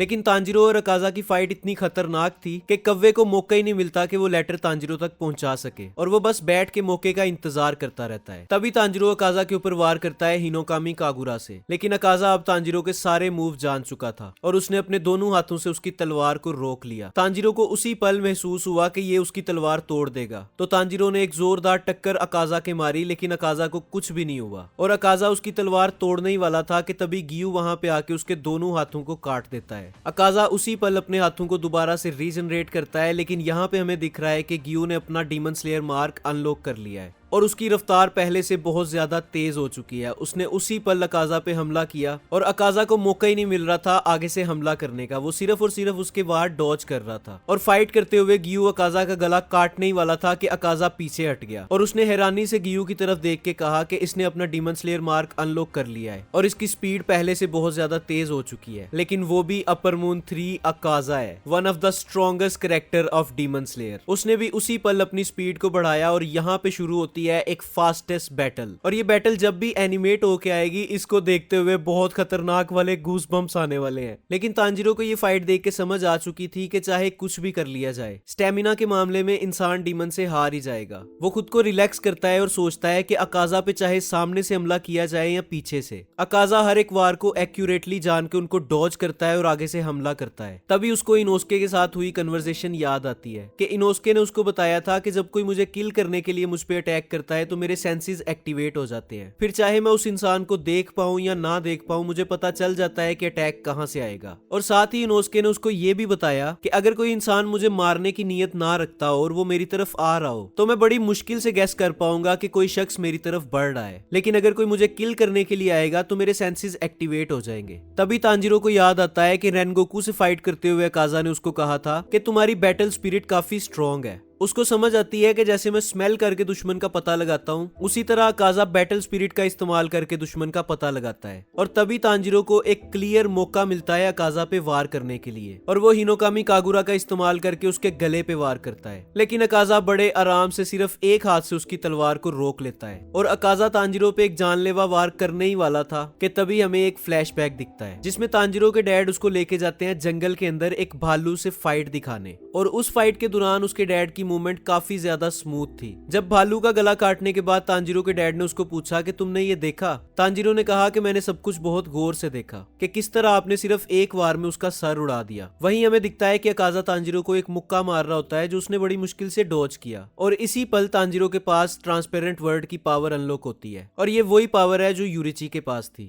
लेकिन तांजिरो और अकाजा की फाइट इतनी खतरनाक थी कि कव्वे को मौका ही नहीं मिलता कि वो लेटर तांजिरो तक पहुंचा सके और वो बस बैठ के मौके का इंतजार करता रहता है। तभी तांजिरो अकाजा के ऊपर वार करता है हिनोकामी कागुरा से, लेकिन अकाजा अब तांजिरो के सारे मूव जान चुका था और उसने अपने दोनों हाथों से उसकी तलवार को रोक लिया। तांजिरो को उसी पल महसूस हुआ कि ये उसकी तलवार तोड़ देगा, तो तांजिरो ने एक जोरदार टक्कर अकाजा के मारी, लेकिन अकाजा को कुछ भी नहीं हुआ और अकाजा उसकी तलवार तोड़ने ही वाला था कि तभी गियू वहां पे आके उसके दोनों हाथों को काट देता है। अकाजा उसी पल अपने हाथों को दोबारा से रीजनरेट करता है, लेकिन यहाँ पे हमें दिख रहा है कि गियू ने अपना डीमन स्लेयर मार्क अनलॉक कर लिया है और उसकी रफ्तार पहले से बहुत ज्यादा तेज हो चुकी है। उसने उसी पल अकाजा पे हमला किया और अकाजा को मौका ही नहीं मिल रहा था आगे से हमला करने का, वो सिर्फ और सिर्फ उसके वार डॉज कर रहा था। और फाइट करते हुए गियू अकाजा का गला काटने ही वाला था कि अकाजा पीछे हट गया और उसने हैरानी से गियू की तरफ देख के कहा कि इसने अपना डीमन स्लेयर मार्क अनलॉक कर लिया है और इसकी स्पीड पहले से बहुत ज्यादा तेज हो चुकी है, लेकिन वो भी अपर मून 3 अकाजा है, one of the strongest character of demon slayer. उसने भी उसी पल अपनी स्पीड को बढ़ाया और यहाँ पे शुरू होती है एक फास्टेस्ट बैटल। और ये बैटल जब भी एनिमेट होके आएगी, इसको देखते हुए बहुत खतरनाक वाले गूस बम्प्स आने वाले हैं। लेकिन तांजिरो को ये फाइट देख के समझ आ चुकी थी कि चाहे कुछ भी कर लिया जाए, स्टेमिना के मामले में इंसान डीमन से हार ही जाएगा। वो खुद को रिलैक्स करता है और सोचता है कि अकाजा पे चाहे सामने से हमला किया जाए या पीछे से, अकाजा हर एक वार को एक्यूरेटली जान के उनको डॉज करता है और आगे से हमला करता है। तभी उसको इनोस्के के साथ हुई कन्वर्सेशन याद आती है कि इनोस्के ने उसको बताया था कि जब कोई मुझे किल करने के लिए मुझ पे अटैक करता है तो मेरे सेंसेस एक्टिवेट हो जाते हैं, फिर चाहे मैं उस इंसान को देख पाऊं या ना देख पाऊं, मुझे पता चल जाता है कि अटैक कहां से आएगा। और साथ ही इनोस्के ने उसको ये भी बताया कि अगर कोई इंसान मुझे मारने की नीयत ना रखता हो और वो मेरी तरफ आ रहा हो तो मैं बड़ी मुश्किल से गेस कर पाऊंगा कि कोई शख्स मेरी तरफ बढ़ रहा है, लेकिन अगर कोई मुझे किल करने के लिए आएगा तो मेरे सेंसेस एक्टिवेट हो जाएंगे। तभी तांजिरो को याद आता है कि रेनगोकू से फाइट करते हुए अकाजा ने उसको कहा था कि तुम्हारी बैटल स्पिरिट काफी स्ट्रॉन्ग है। उसको समझ आती है कि जैसे मैं स्मेल करके दुश्मन का पता लगाता हूँ, उसी तरह अकाजा बैटल स्पिरिट का इस्तेमाल करके दुश्मन का पता लगाता है। और तभी तांजिरो को एक क्लियर मौका मिलता है अकाजा पे वार करने के लिए और वो हिनोकामी कागुरा का इस्तेमाल करके उसके गले पे वार करता है, लेकिन अकाजा बड़े आराम से सिर्फ एक हाथ से उसकी तलवार को रोक लेता है और अकाजा तांजिरो पे एक जानलेवा वार करने ही वाला था कि तभी हमें एक फ्लैशबैक दिखता है जिसमें तांजिरो के डैड उसको लेके जाते हैं जंगल के अंदर एक भालू से फाइट दिखाने। और उस फाइट के दौरान उसके डैड की मूवमेंट काफी ज्यादा स्मूथ थी। जब भालू का गला काटने के बाद तांजिरो के डैड ने उसको पूछा कि तुमने ये देखा? तांजिरो ने कहा कि मैंने सब कुछ बहुत गौर से देखा कि किस तरह आपने सिर्फ एक वार में उसका सर उड़ा दिया। वहीं हमें दिखता है कि अकाजा तांजिरो को एक मुक्का मार रहा होता है जो उसने बड़ी मुश्किल से डॉज किया और इसी पल तांजिरो के पास ट्रांसपेरेंट वर्ल्ड की पावर अनलॉक होती है और ये वही पावर है जो यूरिची के पास थी।